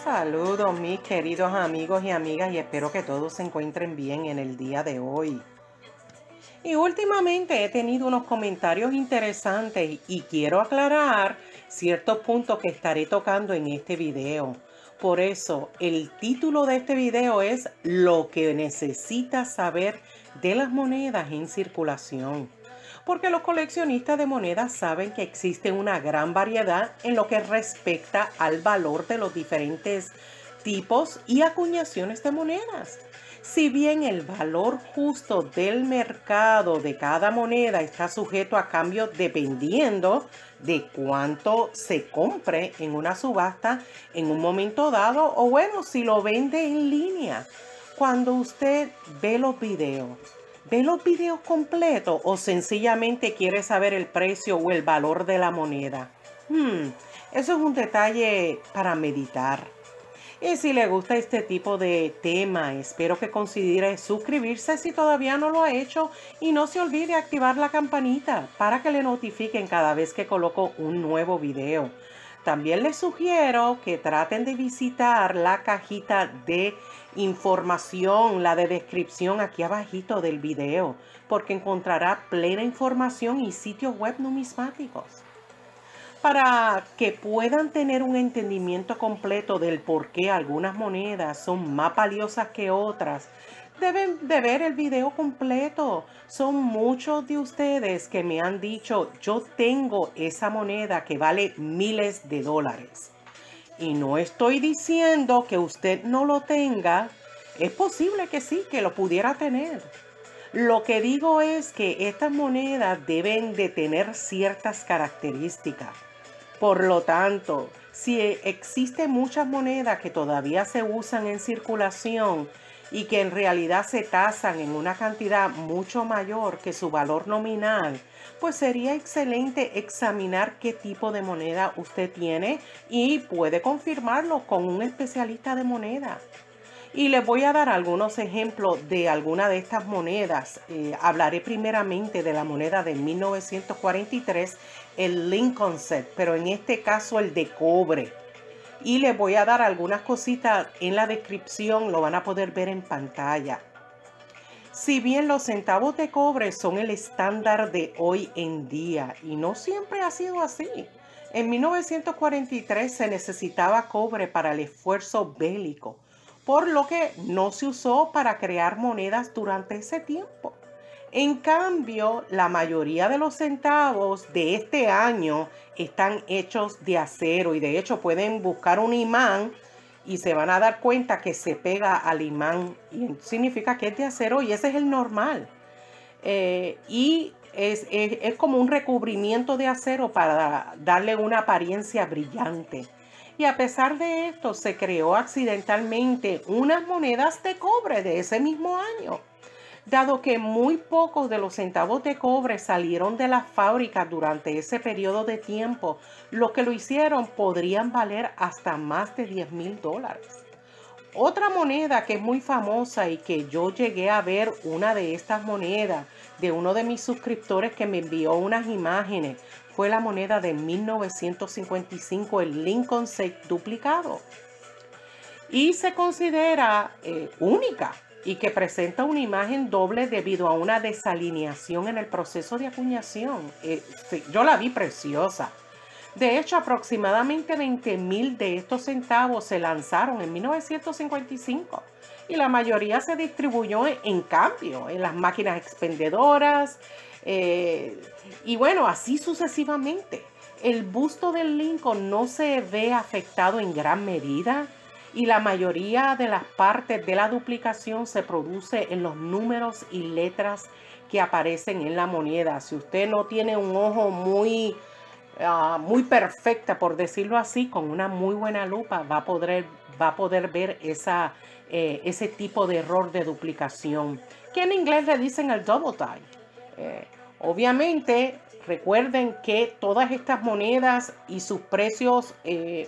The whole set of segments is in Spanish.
Saludos mis queridos amigos y amigas y espero que todos se encuentren bien en el día de hoy. Y últimamente he tenido unos comentarios interesantes y quiero aclarar ciertos puntos que estaré tocando en este video. Por eso el título de este video es Lo que necesitas saber de las monedas en circulación. Porque los coleccionistas de monedas saben que existe una gran variedad en lo que respecta al valor de los diferentes tipos y acuñaciones de monedas. Si bien el valor justo del mercado de cada moneda está sujeto a cambios dependiendo de cuánto se compre en una subasta en un momento dado o bueno, si lo vende en línea. Cuando usted ve los videos completos o sencillamente quiere saber el precio o el valor de la moneda. Eso es un detalle para meditar. Y si le gusta este tipo de tema, espero que considere suscribirse si todavía no lo ha hecho y no se olvide activar la campanita para que le notifiquen cada vez que coloco un nuevo video. También les sugiero que traten de visitar la cajita de información, la de descripción aquí abajito del video, porque encontrará plena información y sitios web numismáticos. Para que puedan tener un entendimiento completo del por qué algunas monedas son más valiosas que otras, deben de ver el video completo. Son muchos de ustedes que me han dicho, yo tengo esa moneda que vale miles de dólares. Y no estoy diciendo que usted no lo tenga. Es posible que sí, que lo pudiera tener. Lo que digo es que estas monedas deben de tener ciertas características. Por lo tanto, si existen muchas monedas que todavía se usan en circulación y que en realidad se tasan en una cantidad mucho mayor que su valor nominal, pues sería excelente examinar qué tipo de moneda usted tiene y puede confirmarlo con un especialista de moneda. Y les voy a dar algunos ejemplos de alguna de estas monedas. Hablaré primeramente de la moneda de 1943, el Lincoln Set, pero en este caso el de cobre. Y les voy a dar algunas cositas en la descripción, lo van a poder ver en pantalla. Si bien los centavos de cobre son el estándar de hoy en día, y no siempre ha sido así. En 1943 se necesitaba cobre para el esfuerzo bélico, por lo que no se usó para crear monedas durante ese tiempo. En cambio, la mayoría de los centavos de este año están hechos de acero y de hecho pueden buscar un imán y se van a dar cuenta que se pega al imán y significa que es de acero y ese es el normal. Y es como un recubrimiento de acero para darle una apariencia brillante. Y a pesar de esto, se creó accidentalmente unas monedas de cobre de ese mismo año. Dado que muy pocos de los centavos de cobre salieron de las fábricas durante ese periodo de tiempo, los que lo hicieron podrían valer hasta más de $10,000. Otra moneda que es muy famosa y que yo llegué a ver una de estas monedas de uno de mis suscriptores que me envió unas imágenes fue la moneda de 1955, el Lincoln Set duplicado. Y se considera única y que presenta una imagen doble debido a una desalineación en el proceso de acuñación. Yo la vi preciosa. De hecho, aproximadamente 20,000 de estos centavos se lanzaron en 1955 y la mayoría se distribuyó en cambio en las máquinas expendedoras y bueno, así sucesivamente. El busto del Lincoln no se ve afectado en gran medida y la mayoría de las partes de la duplicación se produce en los números y letras que aparecen en la moneda. Si usted no tiene un ojo muy perfecta, por decirlo así, con una muy buena lupa va a poder ver ese tipo de error de duplicación, que en inglés le dicen el double die. Obviamente, recuerden que todas estas monedas y sus precios,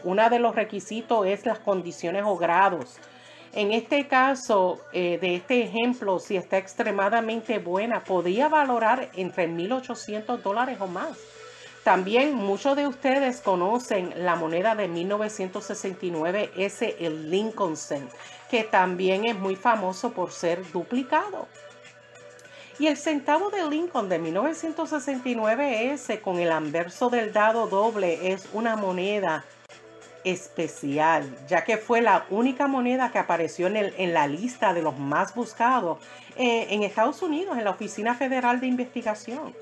uno de los requisitos es las condiciones o grados. En este caso, de este ejemplo, si está extremadamente buena, podría valorar entre $1,800 o más. También muchos de ustedes conocen la moneda de 1969, el Lincoln Cent, que también es muy famoso por ser duplicado. Y el centavo de Lincoln de 1969, con el anverso del dado doble, es una moneda especial, ya que fue la única moneda que apareció en la lista de los más buscados en Estados Unidos, en la Oficina Federal de Investigación.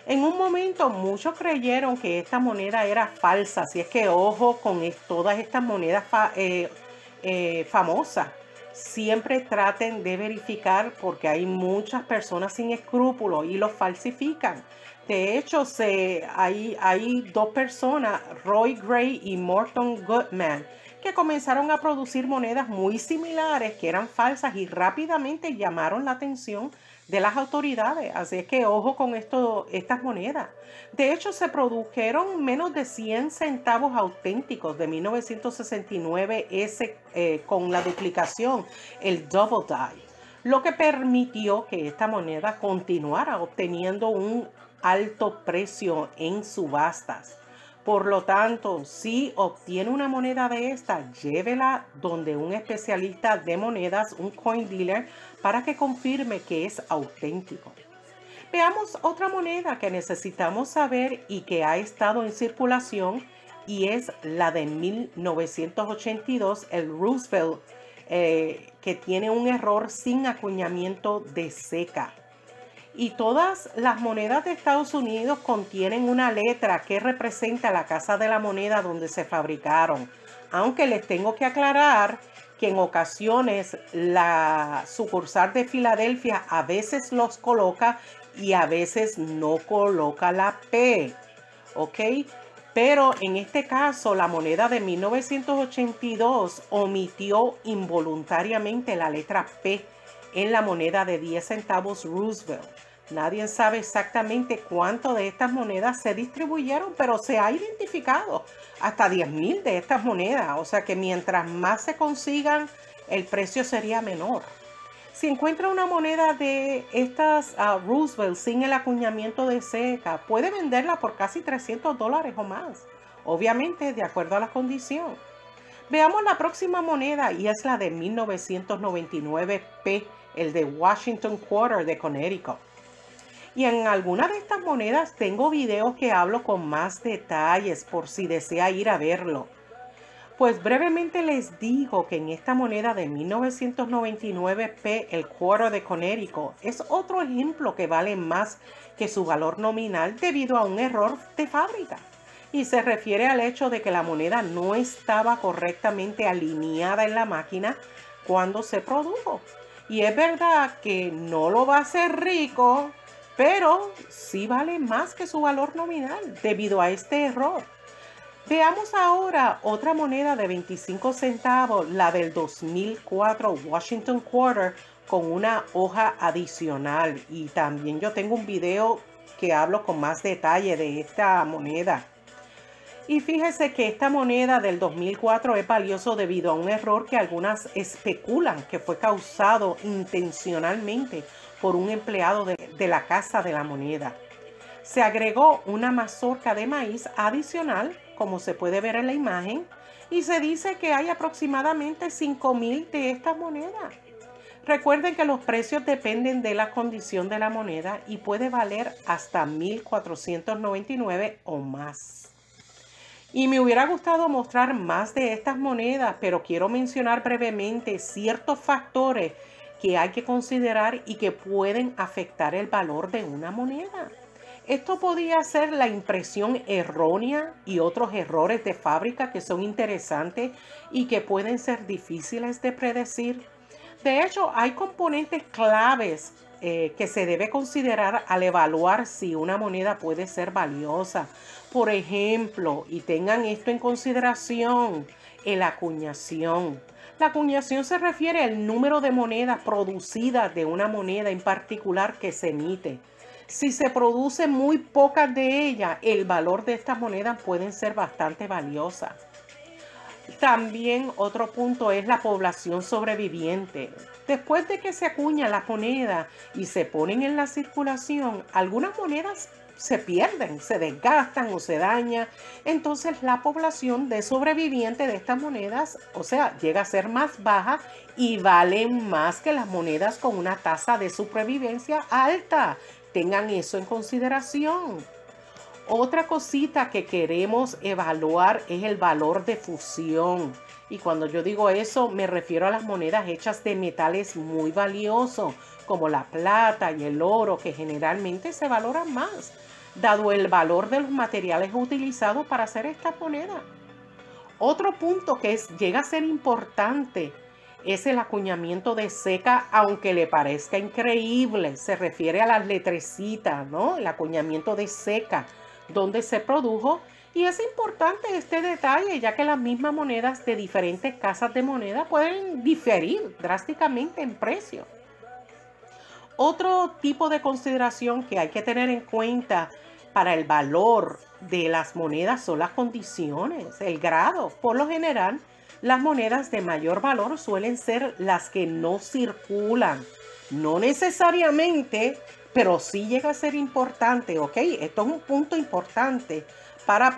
En un momento muchos creyeron que esta moneda era falsa, así es que ojo con todas estas monedas famosas. Siempre traten de verificar porque hay muchas personas sin escrúpulos y los falsifican. De hecho, hay dos personas, Roy Gray y Morton Goodman, que comenzaron a producir monedas muy similares que eran falsas y rápidamente llamaron la atención de las autoridades. Así es que ojo con estas monedas. De hecho, se produjeron menos de 100 centavos auténticos de 1969 con la duplicación, el Double Die, lo que permitió que esta moneda continuara obteniendo un alto precio en subastas. Por lo tanto, si obtiene una moneda de esta, llévela donde un especialista de monedas, un coin dealer, para que confirme que es auténtico. Veamos otra moneda que necesitamos saber y que ha estado en circulación, y es la de 1982, el Roosevelt, que tiene un error sin acuñamiento de seca. Y todas las monedas de Estados Unidos contienen una letra que representa la casa de la moneda donde se fabricaron. Aunque les tengo que aclarar que en ocasiones la sucursal de Filadelfia a veces los coloca y a veces no coloca la P. ¿Ok? Pero en este caso la moneda de 1982 omitió involuntariamente la letra P en la moneda de 10 centavos Roosevelt. Nadie sabe exactamente cuánto de estas monedas se distribuyeron, pero se ha identificado hasta 10,000 de estas monedas. O sea que mientras más se consigan, el precio sería menor. Si encuentra una moneda de estas Roosevelt sin el acuñamiento de seca, puede venderla por casi $300 o más. Obviamente, de acuerdo a la condición. Veamos la próxima moneda y es la de 1999 P, el de Washington Quarter de Connecticut. Y en alguna de estas monedas tengo videos que hablo con más detalles por si desea ir a verlo. Pues brevemente les digo que en esta moneda de 1999 P, el Quarter de Connecticut, es otro ejemplo que vale más que su valor nominal debido a un error de fábrica. Y se refiere al hecho de que la moneda no estaba correctamente alineada en la máquina cuando se produjo. Y es verdad que no lo va a hacer rico, pero sí vale más que su valor nominal debido a este error. Veamos ahora otra moneda de 25 centavos, la del 2004 Washington Quarter, con una hoja adicional. Y también yo tengo un video que hablo con más detalle de esta moneda. Y fíjese que esta moneda del 2004 es valioso debido a un error que algunas especulan que fue causado intencionalmente por un empleado de la Casa de la Moneda. Se agregó una mazorca de maíz adicional, como se puede ver en la imagen, y se dice que hay aproximadamente 5,000 de estas monedas. Recuerden que los precios dependen de la condición de la moneda y puede valer hasta $1,499 o más. Y me hubiera gustado mostrar más de estas monedas, pero quiero mencionar brevemente ciertos factores que hay que considerar y que pueden afectar el valor de una moneda. Esto podría ser la impresión errónea y otros errores de fábrica que son interesantes y que pueden ser difíciles de predecir. De hecho, hay componentes claves que se debe considerar al evaluar si una moneda puede ser valiosa. Por ejemplo, y tengan esto en consideración, la acuñación. La acuñación se refiere al número de monedas producidas de una moneda en particular que se emite. Si se producen muy pocas de ellas, el valor de estas monedas pueden ser bastante valiosas. También otro punto es la población sobreviviente. Después de que se acuña la moneda y se ponen en la circulación, algunas monedas se pierden, se desgastan o se dañan. Entonces la población de sobreviviente de estas monedas, o sea, llega a ser más baja y valen más que las monedas con una tasa de supervivencia alta. Tengan eso en consideración. Otra cosita que queremos evaluar es el valor de fusión. Y cuando yo digo eso, me refiero a las monedas hechas de metales muy valiosos, como la plata y el oro, que generalmente se valoran más, dado el valor de los materiales utilizados para hacer esta moneda. Otro punto que llega a ser importante es el acuñamiento de ceca, aunque le parezca increíble. Se refiere a las letrecitas, ¿no? El acuñamiento de ceca, donde se produjo. Y es importante este detalle, ya que las mismas monedas de diferentes casas de moneda pueden diferir drásticamente en precio. Otro tipo de consideración que hay que tener en cuenta para el valor de las monedas son las condiciones, el grado. Por lo general, las monedas de mayor valor suelen ser las que no circulan. No necesariamente, pero sí llega a ser importante, ¿ok? Esto es un punto importante para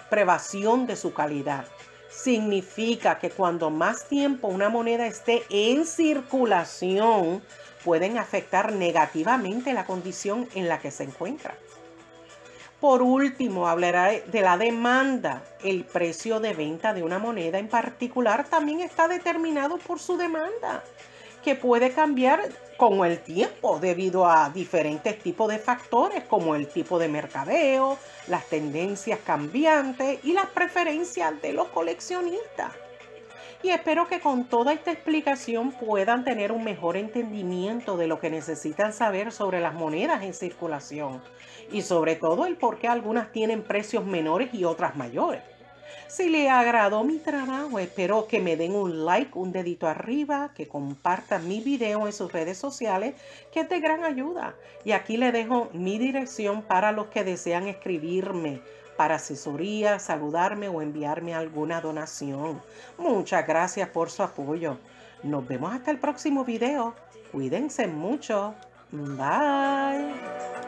prevención de su calidad. Significa que cuando más tiempo una moneda esté en circulación, pueden afectar negativamente la condición en la que se encuentra. Por último, hablaré de la demanda. El precio de venta de una moneda en particular también está determinado por su demanda, que puede cambiar con el tiempo debido a diferentes tipos de factores como el tipo de mercadeo, las tendencias cambiantes y las preferencias de los coleccionistas. Y espero que con toda esta explicación puedan tener un mejor entendimiento de lo que necesitan saber sobre las monedas en circulación y sobre todo el por qué algunas tienen precios menores y otras mayores. Si les agradó mi trabajo, espero que me den un like, un dedito arriba, que compartan mi video en sus redes sociales, que es de gran ayuda. Y aquí les dejo mi dirección para los que desean escribirme para asesoría, saludarme o enviarme alguna donación. Muchas gracias por su apoyo. Nos vemos hasta el próximo video. Cuídense mucho. Bye.